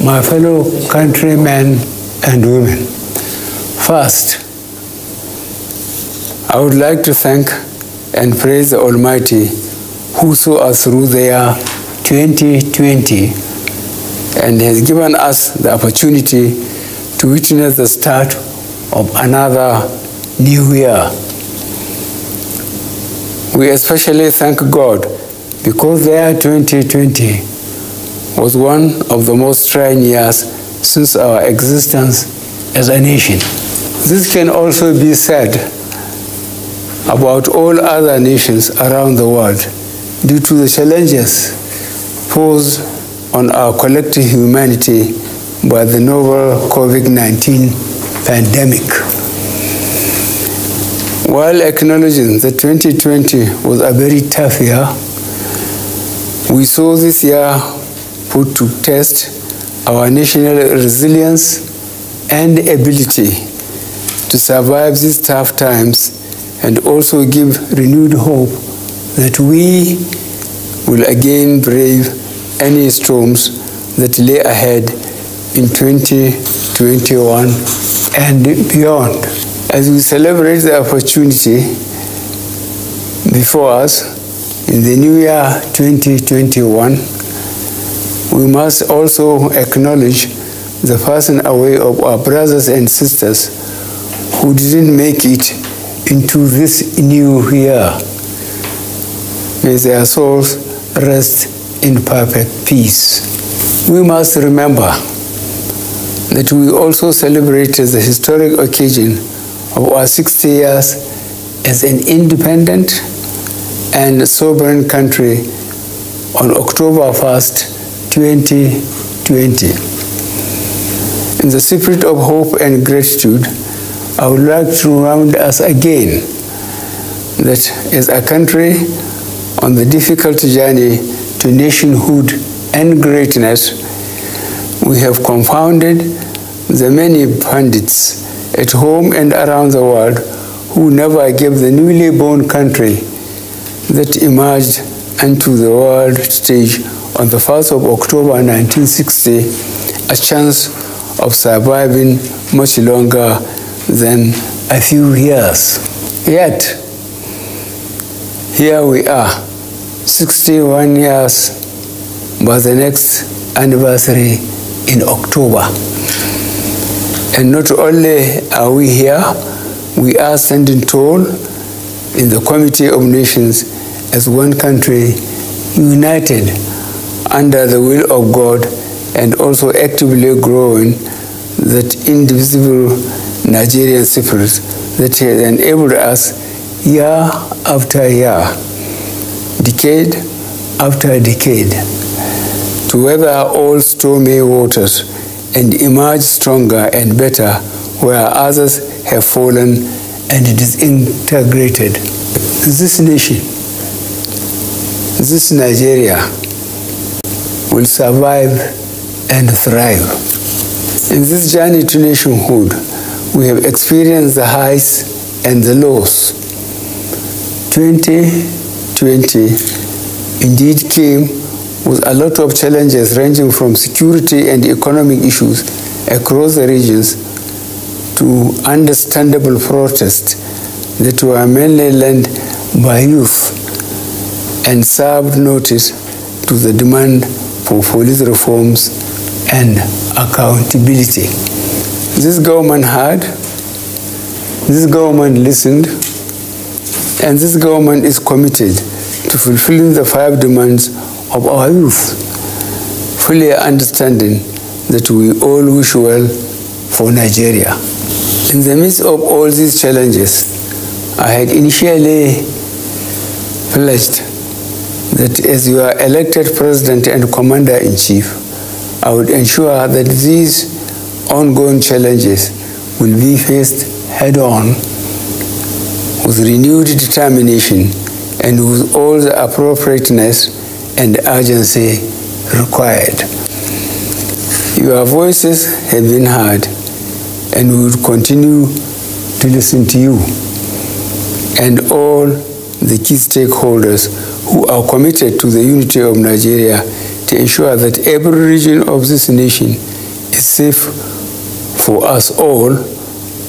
my fellow countrymen and women. First, I would like to thank and praise the Almighty who saw us through the year 2020 and has given us the opportunity to witness the start of another new year. We especially thank God because the year 2020 was one of the most trying years since our existence as a nation. This can also be said about all other nations around the world due to the challenges posed on our collective humanity by the novel COVID-19 pandemic. While acknowledging that 2020 was a very tough year, we saw this year put to test our national resilience and ability to survive these tough times and also give renewed hope that we will again brave any storms that lay ahead in 2021 and beyond. As we celebrate the opportunity before us in the new year 2021, we must also acknowledge the passing away of our brothers and sisters who didn't make it into this new year. May their souls rest in perfect peace. We must remember that we also celebrated the historic occasion of our 60 years as an independent and sovereign country on October 1st, 2020. In the spirit of hope and gratitude, I would like to remind us again that as a country on the difficult journey to nationhood and greatness, we have confounded the many pundits at home and around the world who never gave the newly born country that emerged onto the world stage on the 1st of October 1960 a chance of surviving much longer than a few years. Yet, here we are, 61 years by the next anniversary in October. And not only are we here, we are standing tall in the Committee of Nations as one country, united under the will of God and also actively growing that indivisible Nigerian spirit that has enabled us year after year, decade after decade, to weather all stormy waters and emerge stronger and better where others have fallen and disintegrated. This nation, this Nigeria, will survive and thrive. In this journey to nationhood, we have experienced the highs and the lows. 2020 indeed came with a lot of challenges ranging from security and economic issues across the regions to understandable protests that were mainly led by youth and served notice to the demand for police reforms and accountability. This government heard, this government listened, and this government is committed to fulfilling the 5 demands of our youth, fully understanding that we all wish well for Nigeria. In the midst of all these challenges, I had initially pledged that as your elected President and Commander-in-Chief, I would ensure that these ongoing challenges will be faced head-on with renewed determination and with all the appropriateness and urgency required. Your voices have been heard, and we will continue to listen to you and all the key stakeholders who are committed to the unity of Nigeria to ensure that every region of this nation is safe for us all,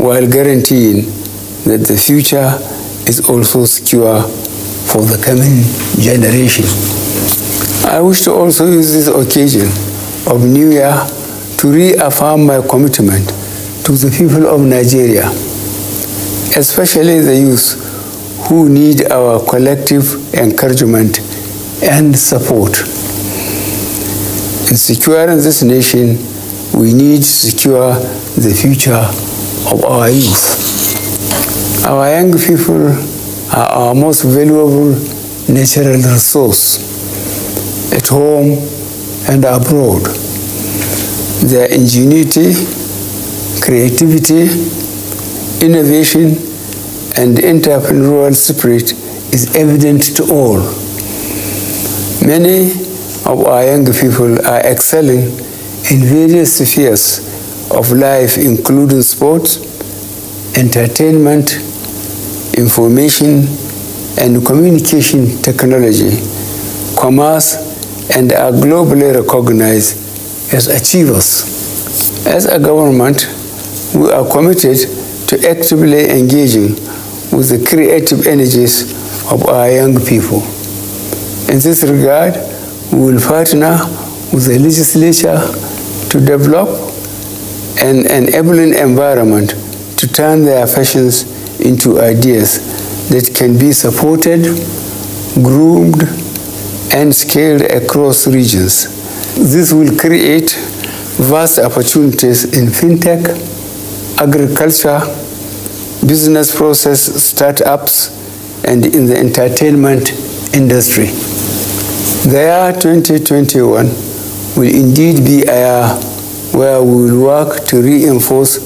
while guaranteeing that the future is also secure for the coming generation. I wish to also use this occasion of New Year to reaffirm my commitment to the people of Nigeria, especially the youth who need our collective encouragement and support. In securing this nation, we need to secure the future of our youth. Our young people are our most valuable natural resource at home and abroad. Their ingenuity, creativity, innovation, and entrepreneurial spirit is evident to all. Many of our young people are excelling in various spheres of life, including sports, entertainment, information and communication technology, commerce, and are globally recognized as achievers. As a government, we are committed to actively engaging with the creative energies of our young people. In this regard, we will partner with the legislature to develop an enabling environment to turn their passions into ideas that can be supported, groomed, and scaled across regions. This will create vast opportunities in fintech, agriculture, business process startups, and in the entertainment industry. The year 2021 will indeed be a year where we will work to reinforce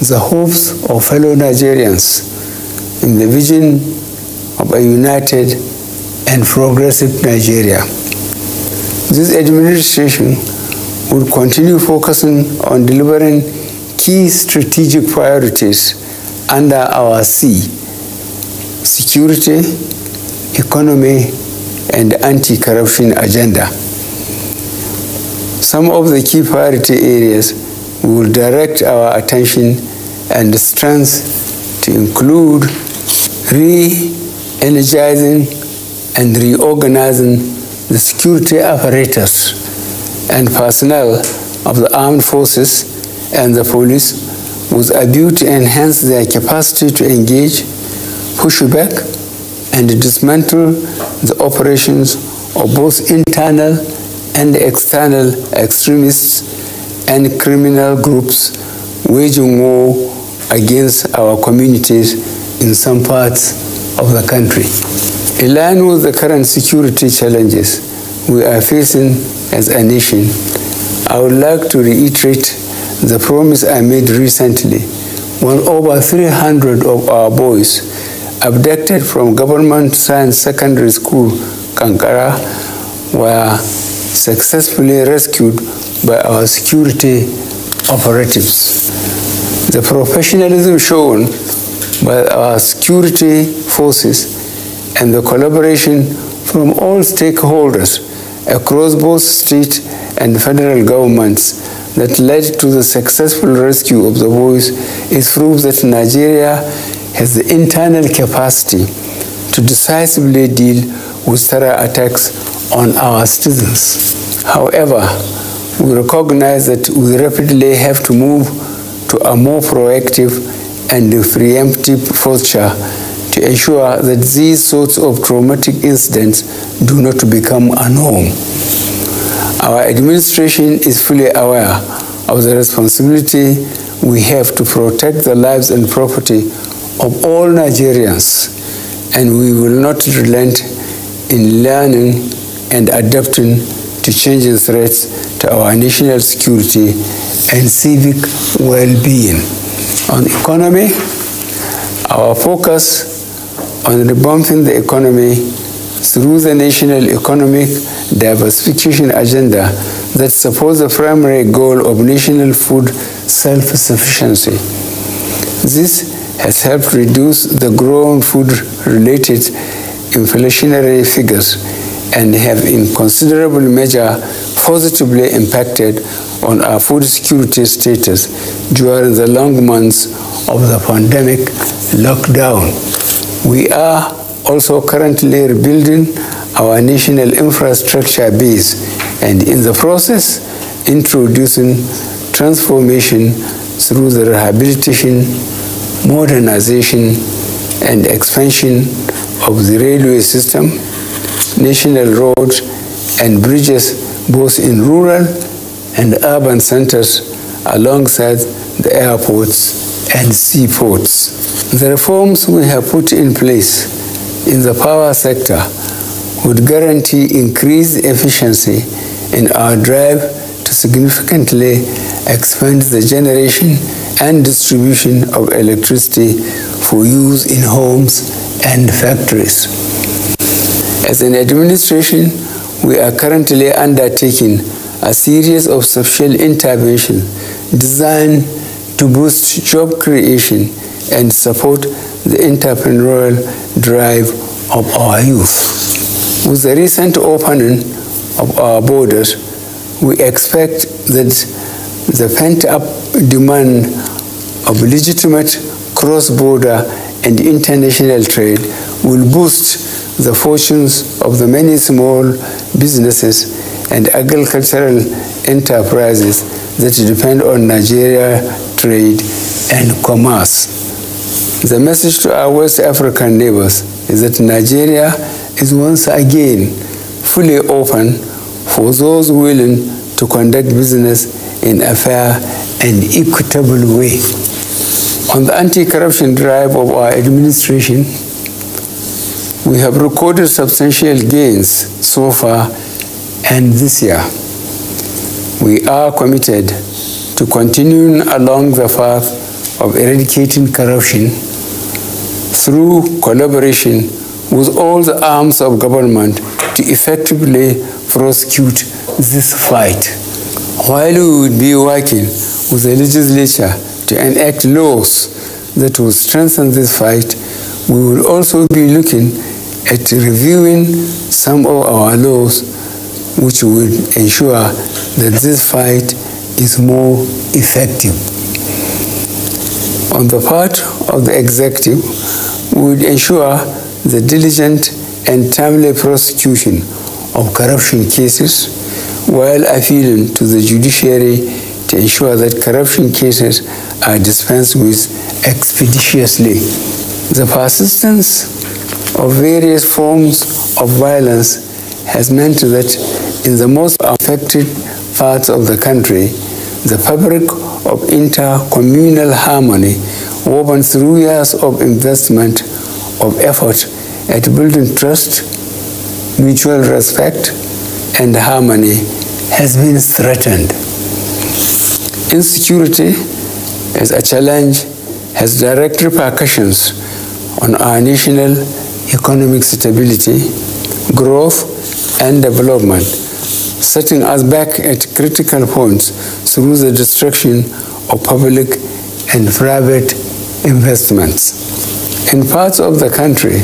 the hopes of fellow Nigerians in the vision of a united and progressive Nigeria. This administration will continue focusing on delivering key strategic priorities under our C: security, economy, and anti-corruption agenda. Some of the key priority areas we will direct our attention and strength to include re-energizing and reorganizing the security apparatus and personnel of the armed forces and the police with a view to enhance their capacity to engage, push back, and dismantle the operations of both internal and external extremists and criminal groups waging war against our communities in some parts of the country. In line with the current security challenges we are facing as a nation, I would like to reiterate the promise I made recently when over 300 of our boys abducted from Government Science Secondary School, Kankara, were successfully rescued by our security operatives. The professionalism shown by our security forces and the collaboration from all stakeholders across both state and federal governments that led to the successful rescue of the boys is proof that Nigeria has the internal capacity to decisively deal with terror attacks on our citizens. However, we recognize that we rapidly have to move to a more proactive and preemptive posture to ensure that these sorts of traumatic incidents do not become a norm. Our administration is fully aware of the responsibility we have to protect the lives and property of all Nigerians, and we will not relent in learning and adapting to changing threats to our national security and civic well-being. On economy, our focus on revamping the economy through the National Economic Diversification Agenda that supports the primary goal of national food self-sufficiency. This has helped reduce the growing food-related inflationary figures and have in considerable measure positively impacted on our food security status during the long months of the pandemic lockdown. We are also currently rebuilding our national infrastructure base and in the process introducing transformation through the rehabilitation, modernization, and expansion of the railway system, national roads and bridges both in rural and urban centers alongside the airports and seaports. The reforms we have put in place in the power sector would guarantee increased efficiency in our drive to significantly expand the generation and distribution of electricity for use in homes and factories. As an administration, we are currently undertaking a series of social interventions designed to boost job creation and support the entrepreneurial drive of our youth. With the recent opening of our borders, we expect that the pent-up demand of legitimate cross-border and international trade will boost the fortunes of the many small businesses and agricultural enterprises that depend on Nigeria trade and commerce. The message to our West African neighbors is that Nigeria is once again fully open for those willing to conduct business in a fair and equitable way. On the anti-corruption drive of our administration, we have recorded substantial gains so far, and this year we are committed to continuing along the path of eradicating corruption through collaboration with all the arms of government to effectively prosecute this fight. While we would be working with the legislature to enact laws that will strengthen this fight, we will also be looking at reviewing some of our laws which would ensure that this fight is more effective. On the part of the executive, we would ensure the diligent and timely prosecution of corruption cases while appealing to the judiciary to ensure that corruption cases are dispensed with expeditiously. The persistence of various forms of violence has meant that in the most affected parts of the country, the fabric of inter-communal harmony woven through years of investment of effort at building trust, mutual respect, and harmony has been threatened. Insecurity as a challenge has direct repercussions on our national economic stability, growth, and development, setting us back at critical points through the destruction of public and private investments. In parts of the country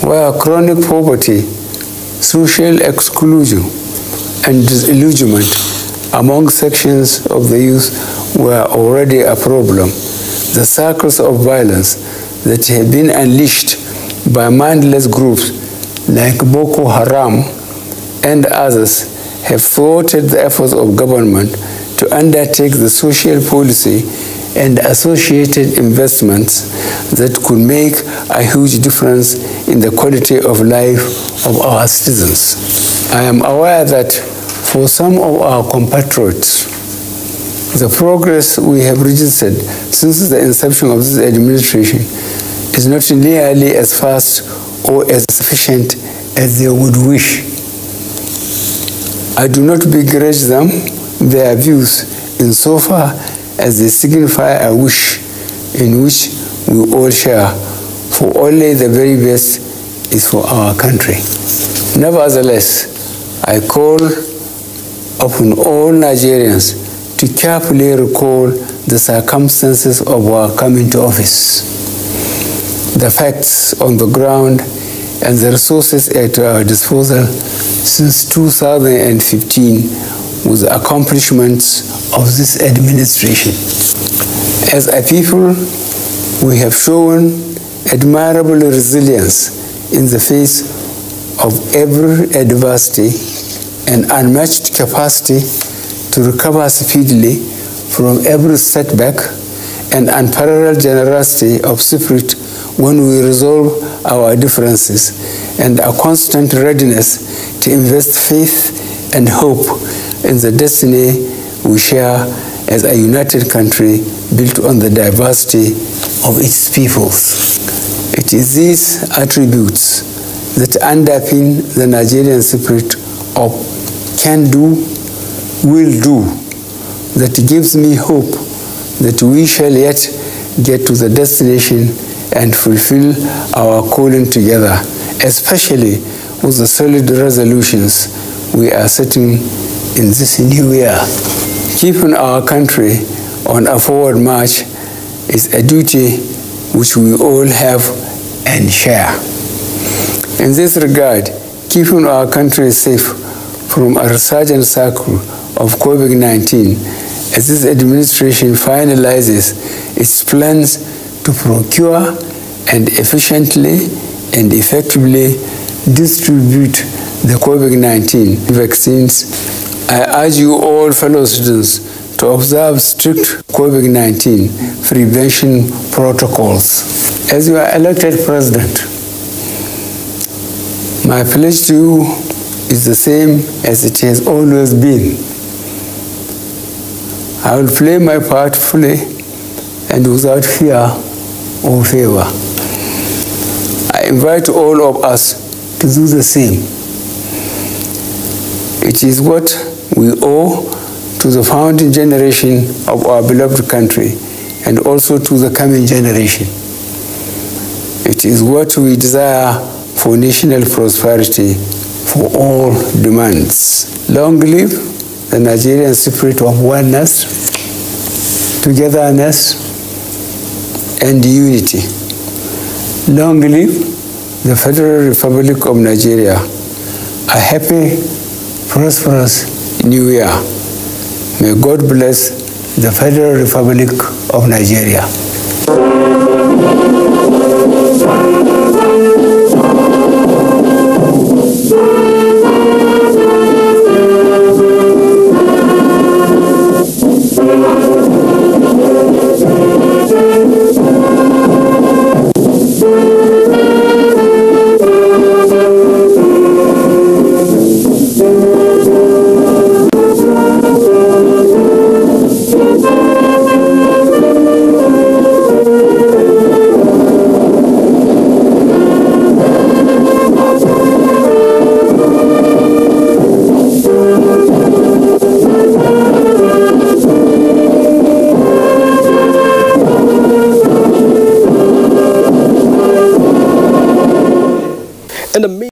where chronic poverty, social exclusion, and disillusionment among sections of the youth were already a problem, the circles of violence that have been unleashed by mindless groups like Boko Haram and others have thwarted the efforts of government to undertake the social policy and associated investments that could make a huge difference in the quality of life of our citizens. I am aware that for some of our compatriots, the progress we have registered since the inception of this administration is not nearly as fast or as sufficient as they would wish. I do not begrudge them their views insofar as they signify a wish in which we all share, for only the very best is for our country. Nevertheless, I call upon all Nigerians to carefully recall the circumstances of our coming to office, the facts on the ground, and the resources at our disposal since 2015 with the accomplishments of this administration. As a people, we have shown admirable resilience in the face of every adversity and unmatched capacity to recover speedily from every setback, and unparalleled generosity of spirit when we resolve our differences, and a constant readiness to invest faith and hope in the destiny we share as a united country built on the diversity of its peoples. It is these attributes that underpin the Nigerian spirit of can do, will do, that gives me hope that we shall yet get to the destination and fulfill our calling together, especially with the solid resolutions we are setting in this new year. Keeping our country on a forward march is a duty which we all have and share. In this regard, keeping our country safe from a resurgent cycle of COVID-19, as this administration finalizes its plans to procure and efficiently and effectively distribute the COVID-19 vaccines, I urge you all fellow citizens to observe strict COVID-19 prevention protocols. As you are elected president, my pledge to you is the same as it has always been. I will play my part fully and without fear or favor. I invite all of us to do the same. It is what we owe to the founding generation of our beloved country and also to the coming generation. It is what we desire for national prosperity for all demands. Long live the Nigerian spirit of oneness, togetherness, and unity. Long live the Federal Republic of Nigeria. A happy, prosperous New Year. May God bless the Federal Republic of Nigeria. And the